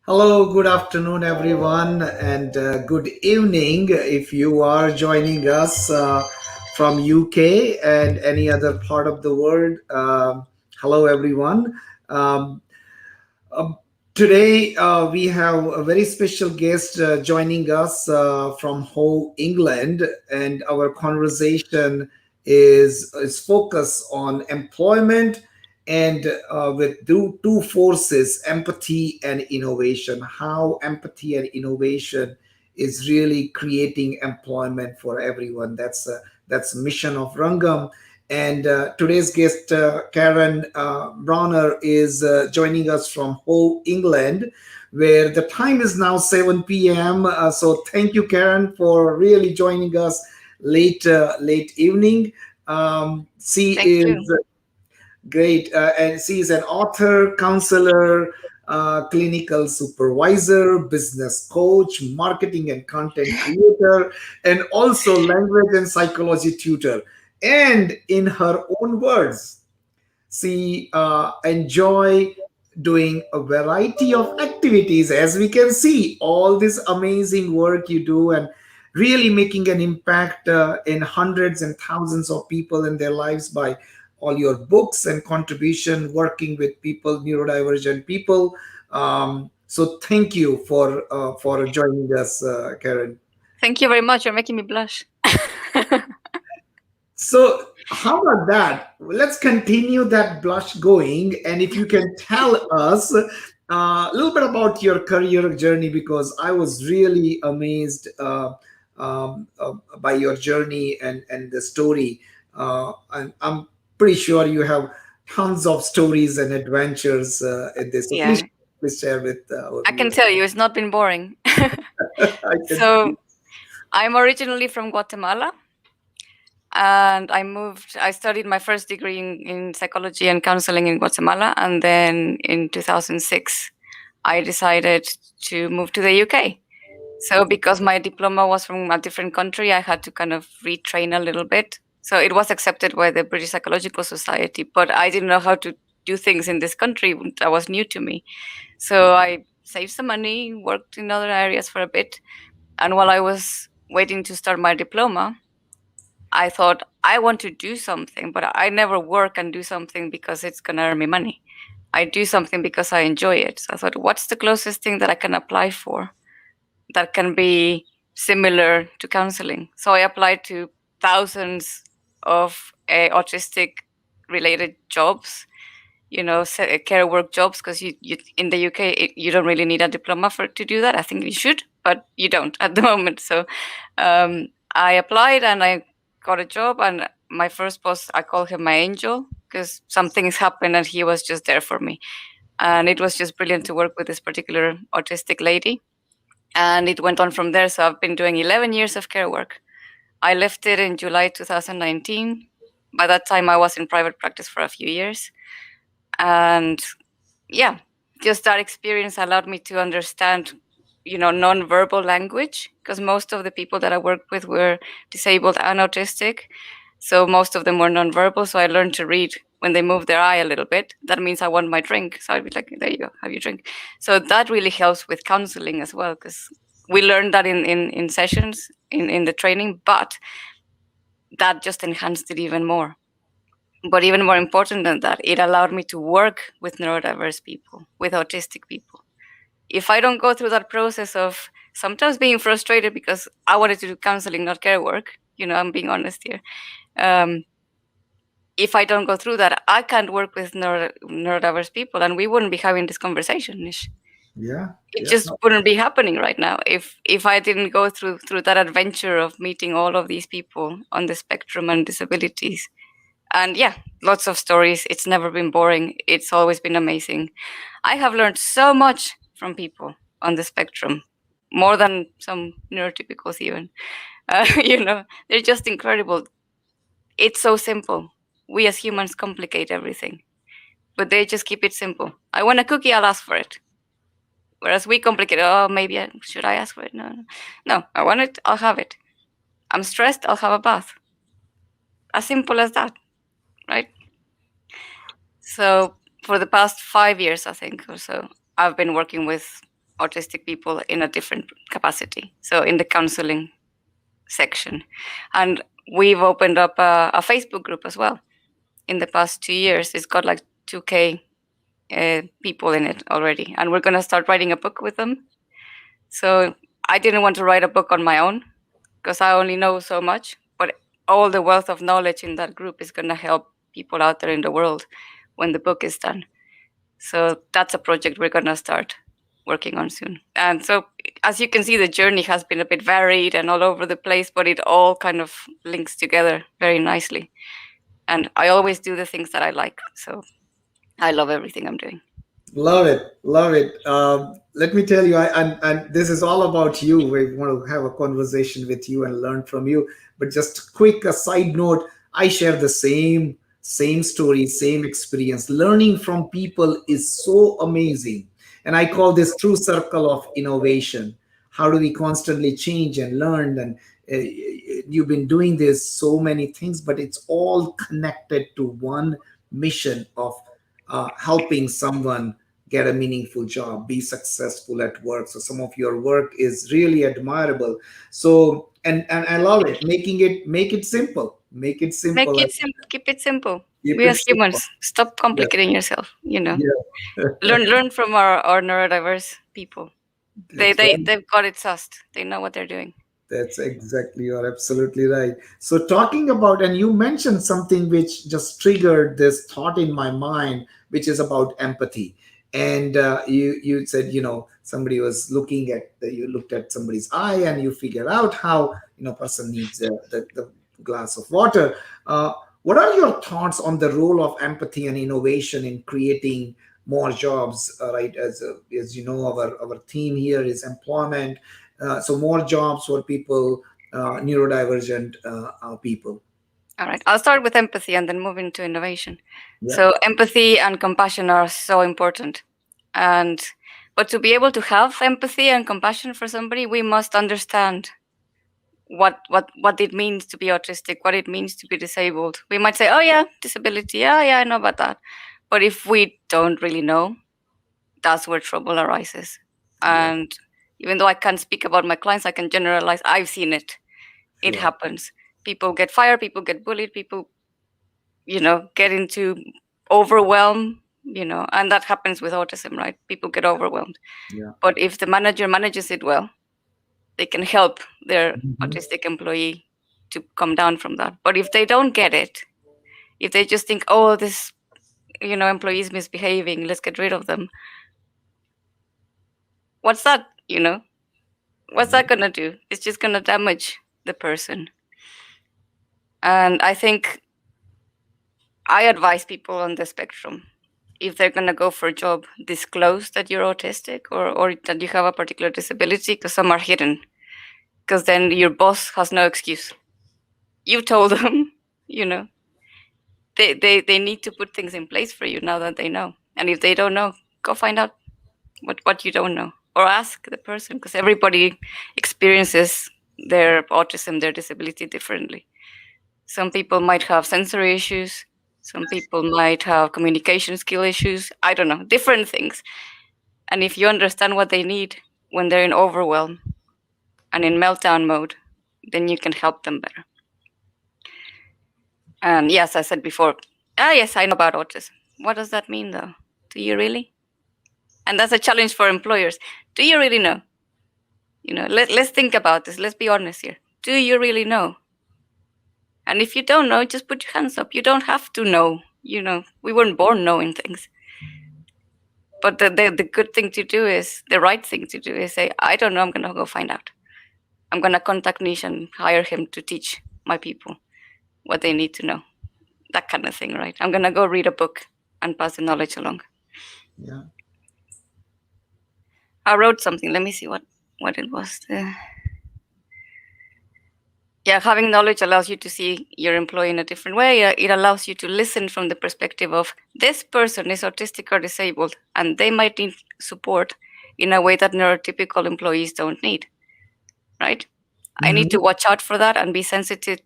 Hello, good afternoon, everyone, and good evening if you are joining us from UK and any other part of the world. Hello, everyone. Um, uh, Today we have a very special guest joining us from Hull, England, and our conversation is focused on employment and with two forces, empathy and innovation. How empathy and innovation is really creating employment for everyone. That's mission of Rangam. And today's guest, Karin Brauner, is joining us from Hull, England, where the time is now 7 p.m. So thank you, Karen, for really joining us late evening. She Thank is you. great, and she is an author, counselor, clinical supervisor, business coach, marketing and content creator, and also language and psychology tutor. And in her own words, she enjoy doing a variety of activities, as we can see all this amazing work you do and really making an impact in hundreds and thousands of people in their lives by all your books and contribution working with people, neurodivergent people. So thank you for joining us, Karen. Thank you very much. You're making me blush. So, how about that? Let's continue that blush going. And if you can tell us a little bit about your career journey, because I was really amazed by your journey and the story. And I'm pretty sure you have tons of stories and adventures in this. So, Yeah, please share with our I can viewers. tell you it's not been boring. I can So, I'm originally from Guatemala and I studied my first degree in psychology and counseling in Guatemala. And then in 2006, I decided to move to the UK. So, because my diploma was from a different country, I had to kind of retrain a little bit. So, it was accepted by the British Psychological Society, but I didn't know how to do things in this country. That was new to me. So, I saved some money, worked in other areas for a bit. And while I was waiting to start my diploma, I thought, I want to do something, but I never work and do something because it's going to earn me money. I do something because I enjoy it. So I thought, what's the closest thing that I can apply for that can be similar to counseling? So I applied to thousands of autistic related jobs, care work jobs, because you in the UK you don't really need a diploma to do that. I think you should, but you don't at the moment. So I applied and I got a job. And my first boss, I call him my angel because some things happened and he was just there for me. And it was just brilliant to work with this particular autistic lady. And it went on from there. So I've been doing 11 years of care work. I left it in July 2019. By that time, I was in private practice for a few years. And yeah, just that experience allowed me to understand, non-verbal language, because most of the people that I worked with were disabled and autistic. So most of them were non-verbal. So I learned to read when they move their eye a little bit. That means I want my drink. So I'd be like, there you go, have your drink. So that really helps with counseling as well, because we learned that in sessions, in the training, but that just enhanced it even more. But even more important than that, it allowed me to work with neurodiverse people, with autistic people. If I don't go through that process of sometimes being frustrated because I wanted to do counseling, not care work, I'm being honest here. If I don't go through that, I can't work with neurodiverse people, and we wouldn't be having this conversation, Nish. Yeah, It yeah. just wouldn't be happening right now if I didn't go through that adventure of meeting all of these people on the spectrum and disabilities. And yeah, lots of stories. It's never been boring. It's always been amazing. I have learned so much from people on the spectrum, more than some neurotypicals even. They're just incredible. It's so simple. We as humans complicate everything, but they just keep it simple. I want a cookie, I'll ask for it. Whereas we complicate, oh, maybe should I ask for it? No, no. No, I want it, I'll have it. I'm stressed, I'll have a bath. As simple as that, right? So for the past 5 years, I think, or so, I've been working with autistic people in a different capacity. So in the counseling section. And we've opened up a Facebook group as well in the past 2 years. It's got like 2K people in it already. And we're going to start writing a book with them. So I didn't want to write a book on my own because I only know so much. But all the wealth of knowledge in that group is going to help people out there in the world when the book is done. So that's a project we're going to start working on soon. And so, as you can see, the journey has been a bit varied and all over the place, but it all kind of links together very nicely. And I always do the things that I like. So I love everything I'm doing. Love it, love it. Let me tell you, and this is all about you. We want to have a conversation with you and learn from you. But just quick a side note: I share the same story, same experience. Learning from people is so amazing, and I call this true circle of innovation. How do we constantly change and learn? And you've been doing this so many things, but it's all connected to one mission of helping someone get a meaningful job, be successful at work. So some of your work is really admirable. So and I love it. Make it simple. Make it simple and Keep it simple. keep We it as simple. humans, stop Yeah, complicating yourself. yeah. Learn from our neurodiverse people. That's right. They've got it sussed. They know what they're doing. That's exactly, you're absolutely right. So, talking about, and you mentioned something which just triggered this thought in my mind, which is about empathy. And you said, somebody was looking at, you looked at somebody's eye and you figure out how, person needs the glass of water. What are your thoughts on the role of empathy and innovation in creating more jobs, right? As you know, our theme here is employment, so more jobs for people, neurodivergent people. All right. I'll start with empathy and then move into innovation. Yeah, So empathy and compassion are so important. And but to be able to have empathy and compassion for somebody, we must understand what it means to be autistic, what it means to be disabled. We might say, "Oh yeah, disability. Yeah, I know about that." But if we don't really know, that's where trouble arises. yeah, And even though I can't speak about my clients, I can generalize. I've seen it. It sure. happens. People get fired, people get bullied, people, get into overwhelm, and that happens with autism, right? People get overwhelmed. Yeah. But if the manager manages it well, they can help their Mhm. autistic employee to come down from that. But if they don't get it, if they just think, oh, this, employee is misbehaving, let's get rid of them, what's that, What's Yeah. that going to do? It's just going to damage the person. And I think I advise people on the spectrum, if they're going to go for a job, disclose that you're autistic or that you have a particular disability, because some are hidden. Because then your boss has no excuse. You told them, you know, they need to put things in place for you now that they know. And if they don't know, go find out what you don't know or ask the person, because everybody experiences their autism, their disability differently. Some people might have sensory issues. Some people might have communication skill issues. I don't know, different things. And if you understand what they need when they're in overwhelm and in meltdown mode, then you can help them better. And yes, I said before, yes, I know about autism. What does that mean though? Do you really? And that's a challenge for employers. Do you really know? Let's think about this. Let's be honest here. Do you really know? And if you don't know, just put your hands up. You don't have to know. We weren't born knowing things. But the good thing to do is, the right thing to do is say, I don't know, I'm going to go find out. I'm going to contact Nish and hire him to teach my people what they need to know. That kind of thing, right? I'm going to go read a book and pass the knowledge along. Yeah. I wrote something. Let me see what it was. Yeah, having knowledge allows you to see your employee in a different way. It allows you to listen from the perspective of, this person is autistic or disabled, and they might need support in a way that neurotypical employees don't need, right? I need Mhm. to watch out for that and be sensitive,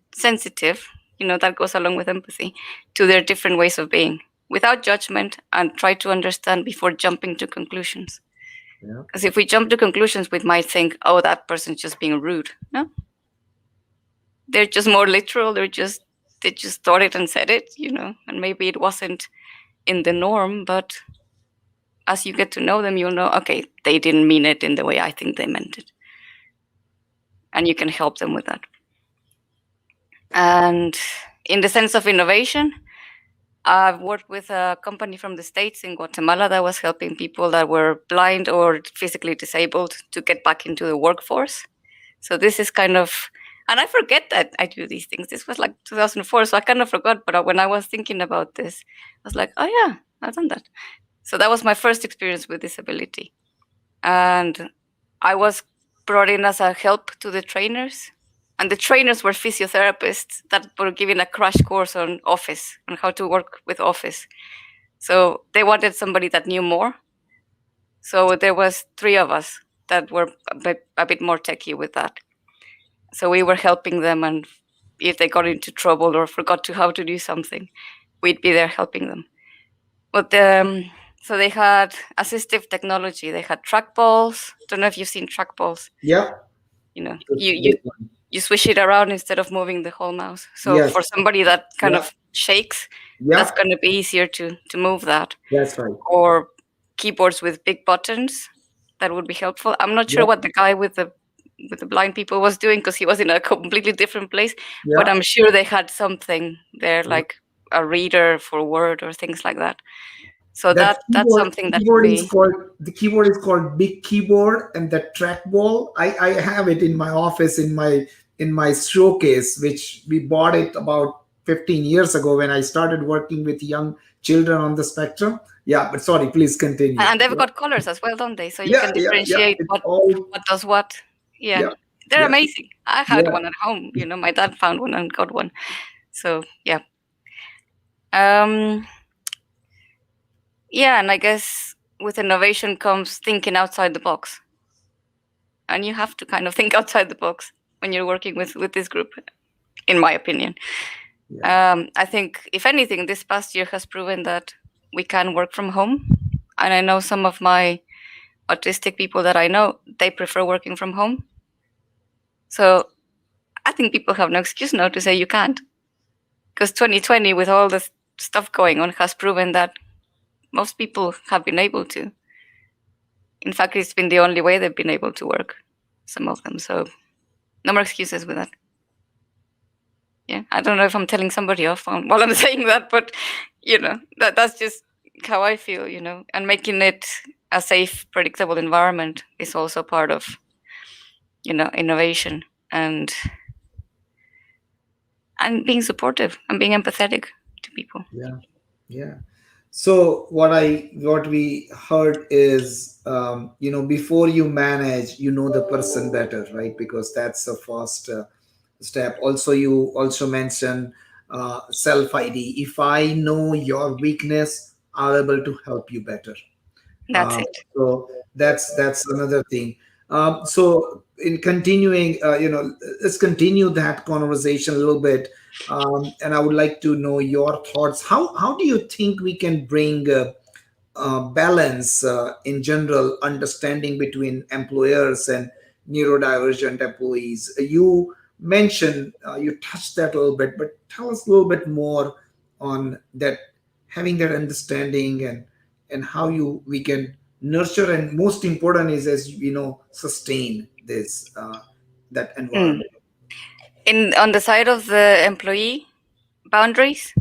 that goes along with empathy, to their different ways of being, without judgment, and try to understand before jumping to conclusions. Yeah. Because if we jump to conclusions, we might think, oh, that person's just being rude. No, they're just more literal. They just thought it and said it, and maybe it wasn't in the norm, but as you get to know them, you'll know, okay, they didn't mean it in the way I think they meant it. And you can help them with that. And in the sense of innovation, I've worked with a company from the States in Guatemala that was helping people that were blind or physically disabled to get back into the workforce. So this is kind of, and I forget that I do these things. This was like 2004, so I kind of forgot. But when I was thinking about this, I was like, oh yeah, I've done that. So that was my first experience with disability. And I was brought in as a help to the trainers. And the trainers were physiotherapists that were giving a crash course on Office, on how to work with Office. So they wanted somebody that knew more. So there was 3 of us that were a bit more techie with that. So we were helping them, and if they got into trouble or forgot how to do something, we'd be there helping them. But so they had assistive technology. They had trackballs. Don't know if you've seen trackballs. Yeah. You swish it around instead of moving the whole mouse. So Yes. for somebody that kind Yeah. of shakes, that's Yeah. going to be easier to move that. That's right. Or keyboards with big buttons, that would be helpful. I'm not sure Yeah. what the guy with the blind people was doing, because he was in a completely different place. But Yeah. I'm sure they had something there, Yeah. like a reader for Word or things like that. So That that's keyboard, something that can keyboard is be. called the keyboard is called Big Keyboard, and the trackball. I have it in my office in my showcase, which we bought it about 15 years ago when I started working with young children on the spectrum. Yeah, but sorry, please continue. And they've Yeah. got colors as well, don't they? So you Yeah, can yeah, yeah. differentiate It's what all, does what. Yeah, yeah, they're yeah, amazing. I had yeah. one at home. My dad found one and got one. So yeah, um, yeah, and I guess with innovation comes thinking outside the box, and you have to kind of think outside the box when you're working with this group, in my opinion. Yeah. I think, if anything, this past year has proven that we can work from home, and I know some of my autistic people that I know, they prefer working from home. So I think people have no excuse now to say you can't, because 2020, with all the stuff going on, has proven that most people have been able to. In fact, it's been the only way they've been able to work, some of them. So no more excuses with that. Yeah, I don't know if I'm telling somebody off while I'm saying that, but that's just how I feel. And making it a safe, predictable environment is also part of innovation and being supportive and being empathetic to people. Yeah. Yeah. So what we heard is, before you manage, the person better, right? Because that's the first step. Also, you also mentioned self ID. If I know your weakness, I'm able to help you better. That's it. So that's another thing. So in continuing, let's continue that conversation a little bit, and I would like to know your thoughts. How do you think we can bring balance in general, understanding between employers and neurodivergent employees? You mentioned, you touched that a little bit, but tell us a little bit more on that, having that understanding, and how we can nurture, and most important is, as sustain this that Mm. environment. On the side of the employee, boundaries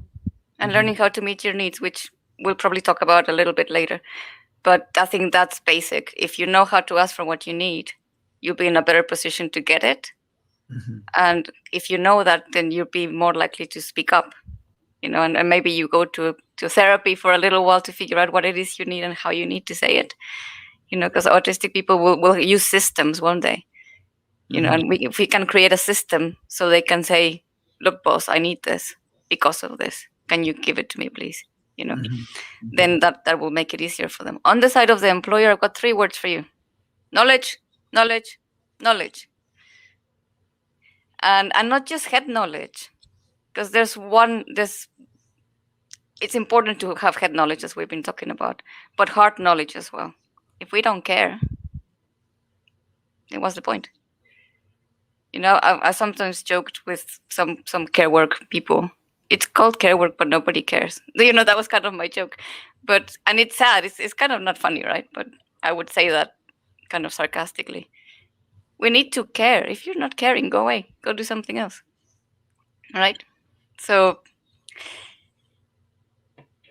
and Mhm. learning how to meet your needs, which we'll probably talk about a little bit later. But I think that's basic. If you know how to ask for what you need, you'll be in a better position to get it. Mhm. And if you know that, then you'll be more likely to speak up. And maybe you go to therapy for a little while to figure out what it is you need and how you need to say it. Because autistic people will use systems one day. Mhm. And if we can create a system so they can say, look, boss, I need this because of this. Can you give it to me, please? Mhm. Mhm. Then that will make it easier for them. On the side of the employer, I've got 3 words for you: knowledge, knowledge, knowledge. And not just head knowledge, because it's important to have head knowledge, as we've been talking about, but heart knowledge as well. If we don't care, then what's the point? I sometimes joked with some care work people. It's called care work, but nobody cares. That was kind of my joke. And it's sad. It's kind of not funny, right? But I would say that kind of sarcastically. We need to care. If you're not caring, go away. Go do something else. Right? So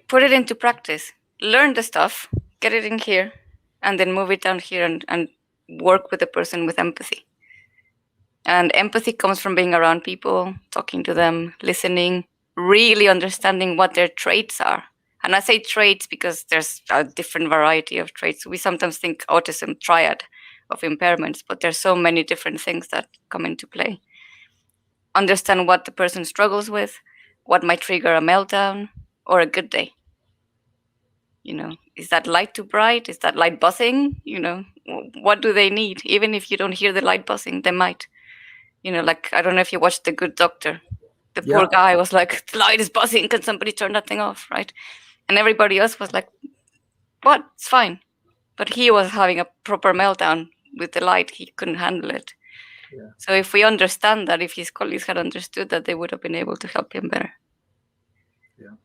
put it into practice. Learn the stuff, get it in here, and then move it down here and work with the person with empathy. And empathy comes from being around people, talking to them, listening, really understanding what their traits are. And I say traits because there's a different variety of traits. We sometimes think autism triad of impairments, but there's so many different things that come into play. Understand what the person struggles with, what might trigger a meltdown or a good day. Is that light too bright? Is that light buzzing? What do they need? Even if you don't hear the light buzzing, they might. Like, I don't know if you watched The Good Doctor. The poor Yeah. guy was like, the light is buzzing. Can somebody turn that thing off? Right. And everybody else was like, what? It's fine. But he was having a proper meltdown with the light. He couldn't handle it. Yeah. So if we understand that, if his colleagues had understood that, they would have been able to help him better. Yeah.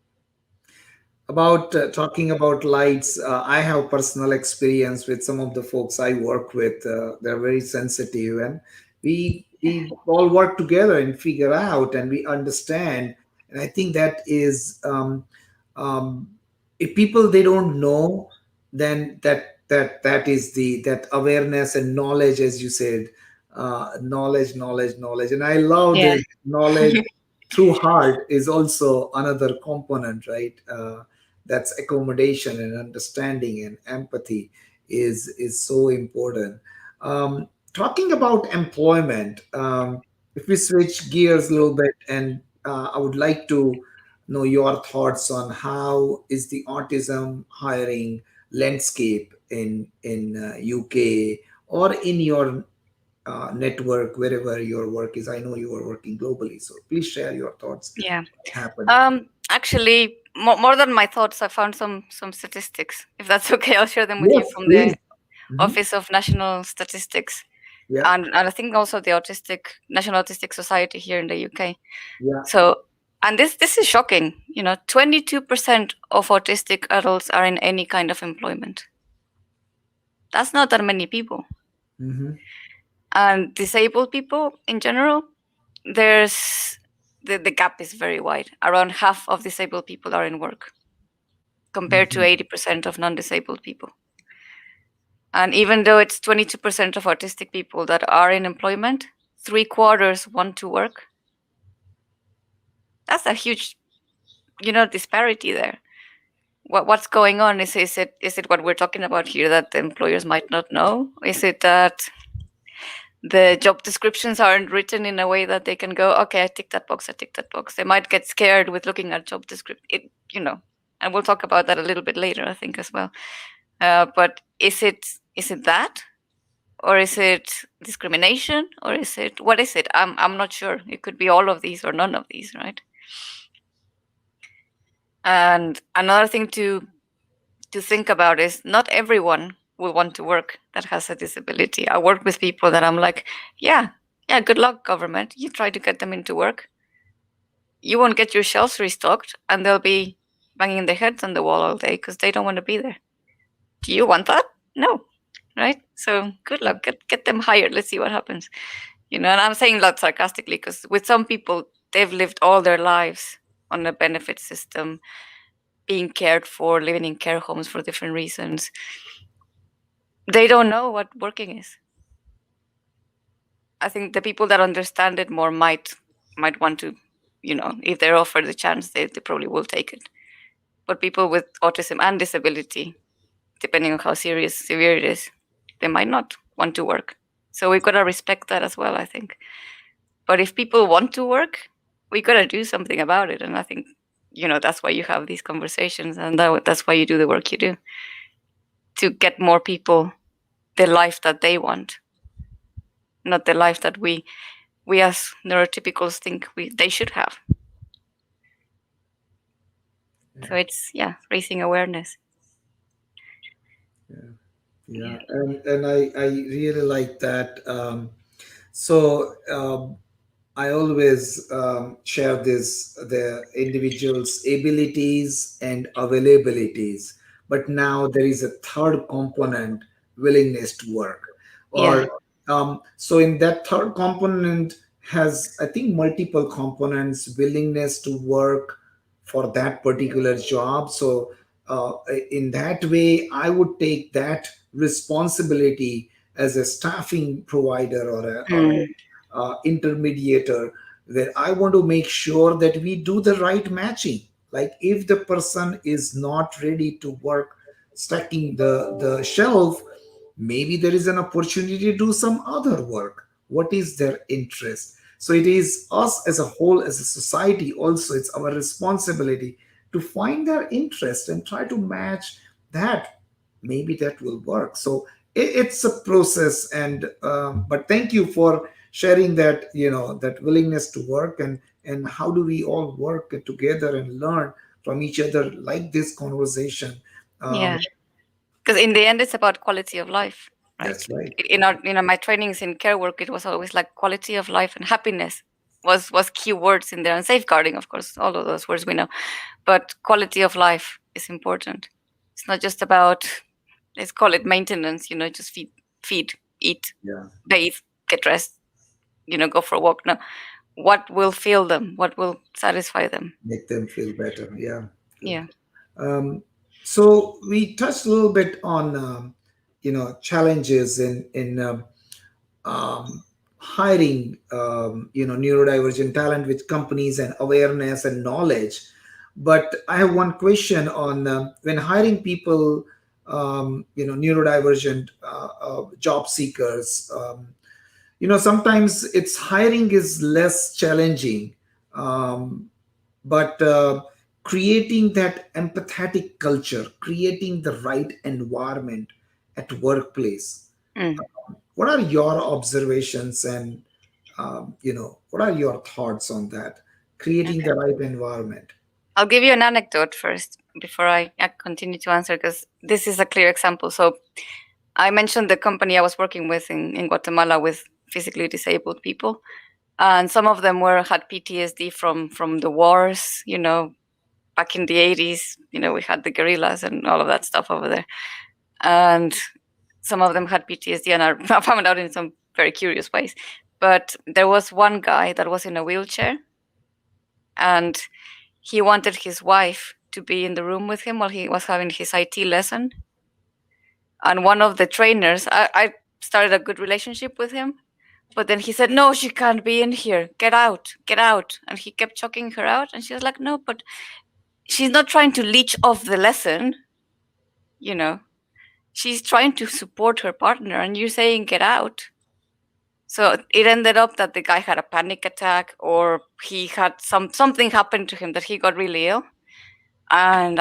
About talking about lights, I have personal experience with some of the folks I work with. They're very sensitive, and we all work together and figure out, and we understand. And I think that is, um, if people they don't know, then that is that awareness and knowledge, as you said, knowledge, and I love Yeah. this knowledge through heart is also another component, right? That's accommodation and understanding and empathy is so important. Talking about employment, if we switch gears a little bit, and I would like to know your thoughts on how is the autism hiring landscape in UK or in your network wherever your work is. I know you are working globally, so please share your thoughts. Yeah. What's happening? Actually, more than my thoughts, I found some statistics. If that's okay, I'll share them with you Yes, from the please. Mhm. Office of National Statistics, Yeah, and I think also the National Autistic Society here in the UK. yeah. So, and this is shocking. 22% of autistic adults are in any kind of employment. That's not that many people. Hmm. And disabled people in general, there's the gap is very wide. Around half of disabled people are in work, compared to Hmm. 80% of non-disabled people. And even though it's 22% of autistic people that are in employment, 3/4 want to work. That's a huge, disparity there. What's going on? Is it what we're talking about here, that the employers might not know? Is it that the job descriptions aren't written in a way that they can go, okay, I tick that box, I tick that box. They might get scared with looking at job description. And we'll talk about that a little bit later, I think, as well. But is it that, or is it discrimination, or what is it? I'm not sure. It could be all of these or none of these, right? And another thing to think about is not everyone will want to work that has a disability. I work with people that I'm like, yeah, good luck, government. You try to get them into work. You won't get your shelves restocked, and they'll be banging their heads on the wall all day because they don't want to be there. Do you want that? No, right? So good luck. Get them hired. Let's see what happens. And I'm saying that sarcastically because with some people, they've lived all their lives on a benefit system, being cared for, living in care homes for different reasons. They don't know what working is. I think the people that understand it more might want to, if they're offered the chance, they probably will take it. But people with autism and disability, depending on how severe it is, they might not want to work. So we've got to respect that as well, I think. But if people want to work, we got to do something about it. And I think, that's why you have these conversations, and that's why you do the work you do, to get more people the life that they want, not the life that we as neurotypicals think they should have. So it's raising awareness. Yeah. Yeah, and I really like that. So I always share this the individual's abilities and availabilities, but now there is a third component, willingness to work. Yeah. Or so in that third component has, I think, multiple components, willingness to work for that particular job. So in that way, I would take that responsibility as a staffing provider or a Mm. intermediator, where I want to make sure that we do the right matching. Like if the person is not ready to work stacking the shelf, maybe there is an opportunity to do some other work. What is their interest? So it is us as a whole, as a society, also it's our responsibility to find their interest and try to match that. Maybe that will work. So it's a process. And but thank you for sharing that, that willingness to work, and how do we all work together and learn from each other, like this conversation. Yeah. um, Because in the end, it's about quality of life, right? that's right. In our, my trainings in care work, it was always like quality of life and happiness was key words in there, and safeguarding, of course, all of those words we know. But quality of life is important. It's not just about, let's call it maintenance. Just feed, eat, Yeah, bathe, get dressed. Go for a walk. No, what will fill them? What will satisfy them? make them feel better. Yeah, good. Yeah. So we touched a little bit on challenges in hiring neurodivergent talent with companies, and awareness and knowledge. But I have one question on when hiring people, neurodivergent job seekers. Sometimes it's hiring is less challenging, um, but creating that empathetic culture, creating the right environment at workplace. Mm. What are your observations, and what are your thoughts on that? Creating the right environment. I'll give you an anecdote first before I continue to answer, because this is a clear example. So I mentioned the company I was working with in Guatemala with physically disabled people, and some of them had PTSD from the wars. Back in the 80s, we had the guerrillas and all of that stuff over there, and some of them had PTSD, and I found out in some very curious ways. But there was one guy that was in a wheelchair, and he wanted his wife to be in the room with him while he was having his IT lesson. And one of the trainers, I started a good relationship with him, but then he said, "No, she can't be in here. Get out, get out." And he kept choking her out. And she was like, "No, but she's not trying to leech off the lesson. You know, she's trying to support her partner, and you're saying, get out." So it ended up that the guy had a panic attack, or he had something happened to him that he got really ill. And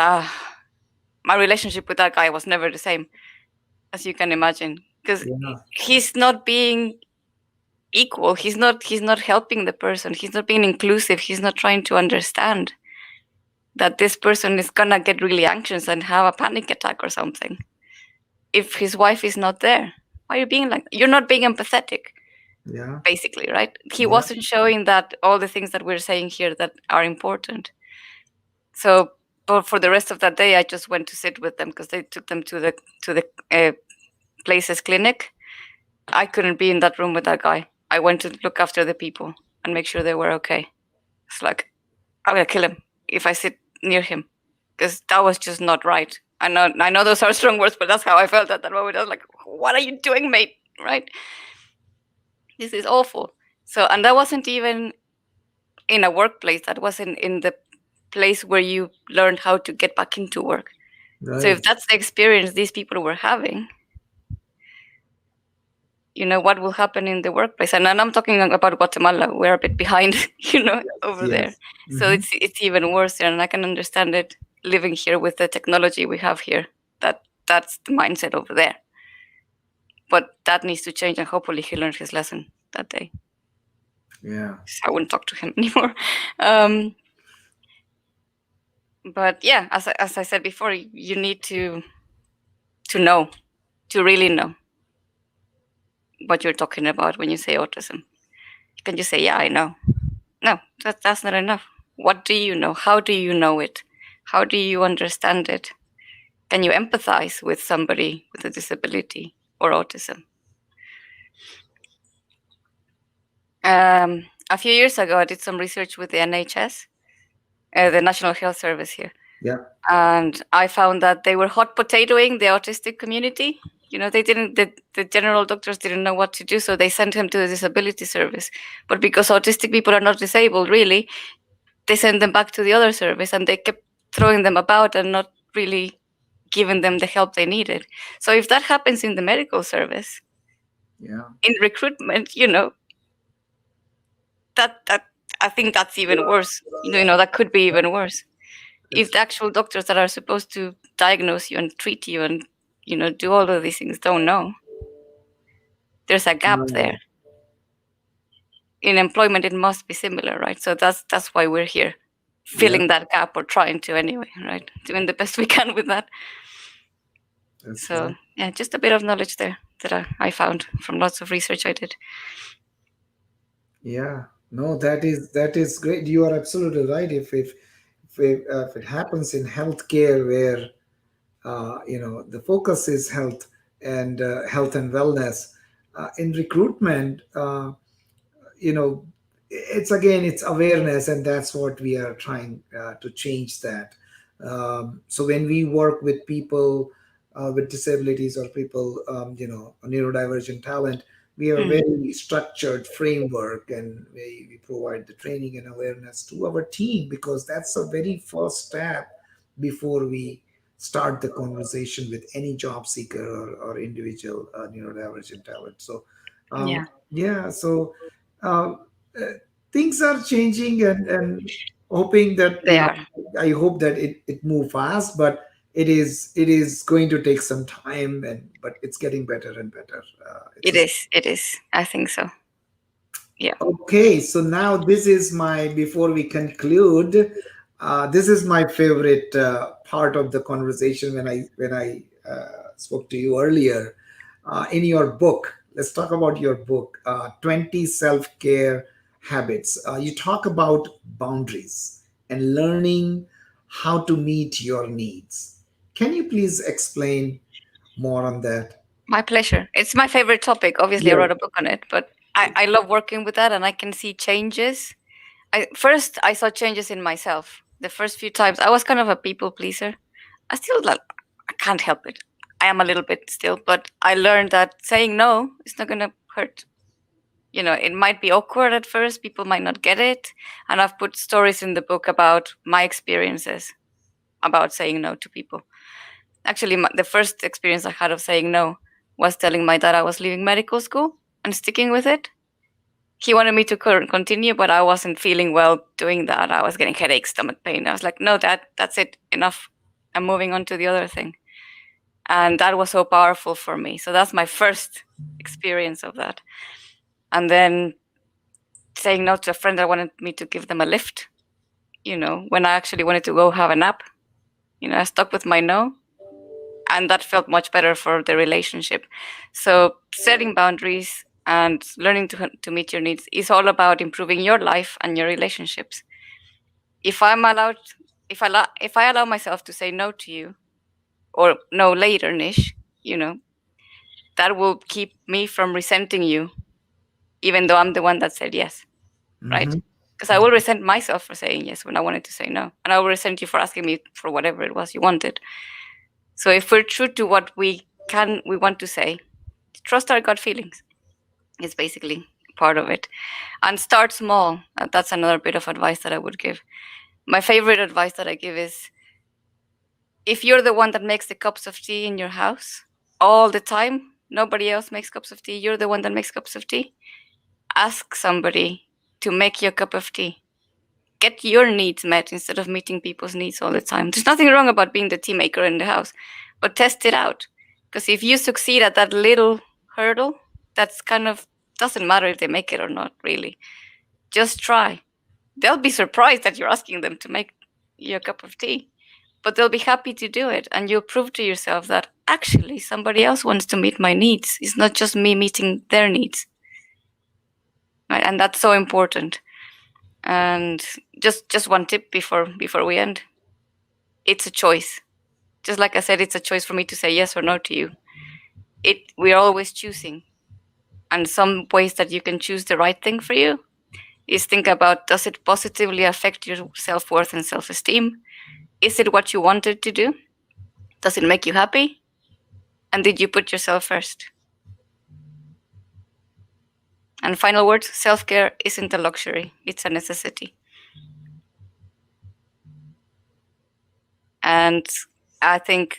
my relationship with that guy was never the same, as you can imagine, because Yeah, he's not being equal. He's not helping the person. He's not being inclusive. He's not trying to understand that this person is gonna get really anxious and have a panic attack or something if his wife is not there. Why are you being like that? You're not being empathetic, yeah, basically, right? He yeah, wasn't showing that all the things that we're saying here that are important. So, but for the rest of that day, I just went to sit with them because they took them to the places clinic. I couldn't be in that room with that guy. I went to look after the people and make sure they were okay. It's like, I'm gonna kill him if I sit near him, because that was just not right. I know those are strong words, but that's how I felt at that moment. I was like, "What are you doing, mate? Right? This is awful." So, and that wasn't even in a workplace. That was in the place where you learned how to get back into work. So, if right. that's the experience these people were having, what will happen in the workplace. And I'm talking about Guatemala. We're a bit behind, over there. Yes. So Hmm. it's even worse there. And I can understand it living here with the technology we have here. That's the mindset over there. But that needs to change, and hopefully he learned his lesson that day. Yeah, So I wouldn't talk to him anymore. Um, but yeah, as I said before, you need to know to really know what you're talking about when you say autism. You can just say, yeah, I know. No, that's not enough. What do you know? How do you know it? How do you understand it? Can you empathize with somebody with a disability or autism? A few years ago, I did some research with the NHS, the National Health Service here, Yeah. and I found that they were hot potatoing the autistic community. They didn't. The general doctors didn't know what to do, so they sent him to the disability service. But because autistic people are not disabled, really, they sent them back to the other service, and they kept throwing them about and not really giving them the help they needed. So if that happens in the medical service, Yeah. in recruitment, that I think that's even worse. That could be even worse. If It's the actual doctors that are supposed to diagnose you and treat you and do all of these things don't know, there's a gap there. In employment, it must be similar, right? So that's why we're here, yeah. filling that gap, or trying to anyway, right? Doing the best we can with that. That's So right. yeah, just a bit of knowledge there that I found from lots of research I did. Yeah. No, that is great. You are absolutely right. If it happens in healthcare where the focus is health and wellness, in recruitment, it's awareness, and that's what we are trying to change that. So when we work with people with disabilities or people neurodivergent talent, we have a Mm, very structured framework, and we provide the training and awareness to our team, because that's the very first step before we start the conversation with any job seeker or individual neurodivergent talent. So yeah, yeah, so uh, uh, things are changing, and hoping that they are. I hope that it move fast, but it is going to take some time, but it's getting better and better. It's It a is. It is. I think so. Yeah. Okay, so now this is my, before we conclude, this is my favorite part of the conversation when I spoke to you earlier. In your book, let's talk about your book, 20 Self-Care Habits. You talk about boundaries and learning how to meet your needs. Can you please explain more on that? My pleasure. It's my favorite topic. Obviously, I Yeah. wrote a book on it, but I love working with that, and I can see changes. I saw changes in myself. The first few times, I was kind of a people pleaser. I still like, I can't help it. I am a little bit still, but I learned that saying no is not going to hurt. It might be awkward at first. People might not get it, and I've put stories in the book about my experiences about saying no to people. Actually, the first experience I had of saying no was telling my dad I was leaving medical school and sticking with it. He wanted me to continue, but I wasn't feeling well doing that. I was getting headaches, stomach pain. I was like, no, Dad, that's it. Enough. I'm moving on to the other thing. And that was so powerful for me. So that's my first experience of that. And then saying no to a friend that wanted me to give them a lift, when I actually wanted to go have a nap. I stuck with my no, and that felt much better for the relationship. So setting boundaries and learning to meet your needs is all about improving your life and your relationships. If I'm allowed, if I allow myself to say no to you, or no later, Nish, you know, that will keep me from resenting you, even though I'm the one that said yes, right? Hmm. Because I will resent myself for saying yes when I wanted to say no, and I will resent you for asking me for whatever it was you wanted. So if we're true to what we want to say, trust our gut feelings is basically part of it, and start small. That's another bit of advice that I would give. My favorite advice that I give is, if you're the one that makes the cups of tea in your house all the time, nobody else makes cups of tea, you're the one that makes cups of tea, ask somebody to make you a cup of tea. Get your needs met instead of meeting people's needs all the time. There's nothing wrong about being the tea maker in the house, but test it out. Because if you succeed at that little hurdle, that's kind of, doesn't matter if they make it or not, really. Just try. They'll be surprised that you're asking them to make you a cup of tea. but they'll be happy to do it. And you'll prove to yourself that actually somebody else wants to meet my needs. It's not just me meeting their needs. Right? And that's so important. And just one tip before we end. It's a choice. Just like I said, it's a choice for me to say yes or no to you. We're always choosing. And some ways that you can choose the right thing for you is think about, does it positively affect your self-worth and self-esteem? Is it what you wanted to do? Does it make you happy? And did you put yourself first? And final words, self-care isn't a luxury, it's a necessity. And I think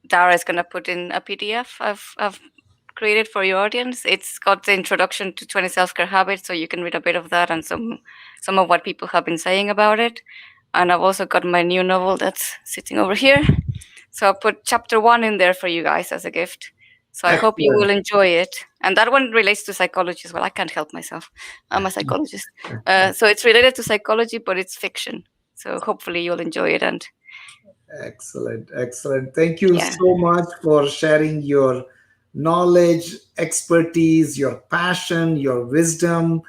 Dara is going to put in a PDF I've created for your audience. It's got the introduction to 20 self-care habits, so you can read a bit of that and some of what people have been saying about it. And I've also got my new novel that's sitting over here. So I'll put chapter 1 in there for you guys as a gift. So I hope you will enjoy it. And that one relates to psychology as well. I can't help myself. I'm a psychologist. So it's related to psychology, but it's fiction. So hopefully you'll enjoy it. And Excellent, excellent. Thank you so much for sharing your knowledge, expertise, your passion, your wisdom,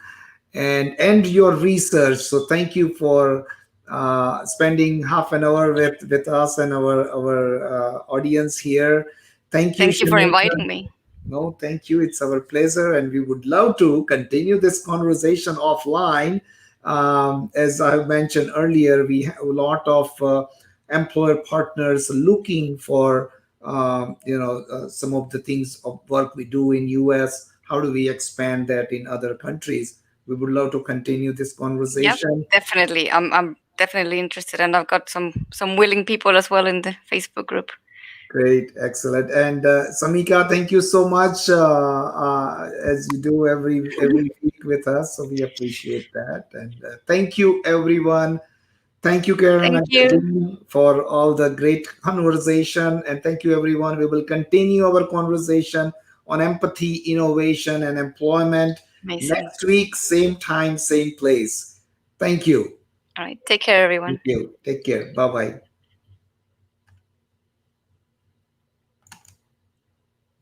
and your research. So thank you for spending half an hour with us and our audience here. Thank you, thank you for Shamika. inviting me. No, thank you. It's our pleasure, and we would love to continue this conversation offline. As I mentioned earlier, we have a lot of employer partners looking for some of the things of work we do in US. How do we expand that in other countries? We would love to continue this conversation. Yep, definitely. I'm definitely interested, and I've got some willing people as well in the Facebook group. Great, excellent. And Samika, thank you so much as you do every week with us. So we appreciate that. And thank you, everyone. Thank you, Karin, Thank and you. Nadine, for all the great conversation. And thank you, everyone. We will continue our conversation on empathy, innovation, and employment Amazing. next week, same time, same place. Thank you. All right. Take care, everyone. Thank you. Take care. Bye bye.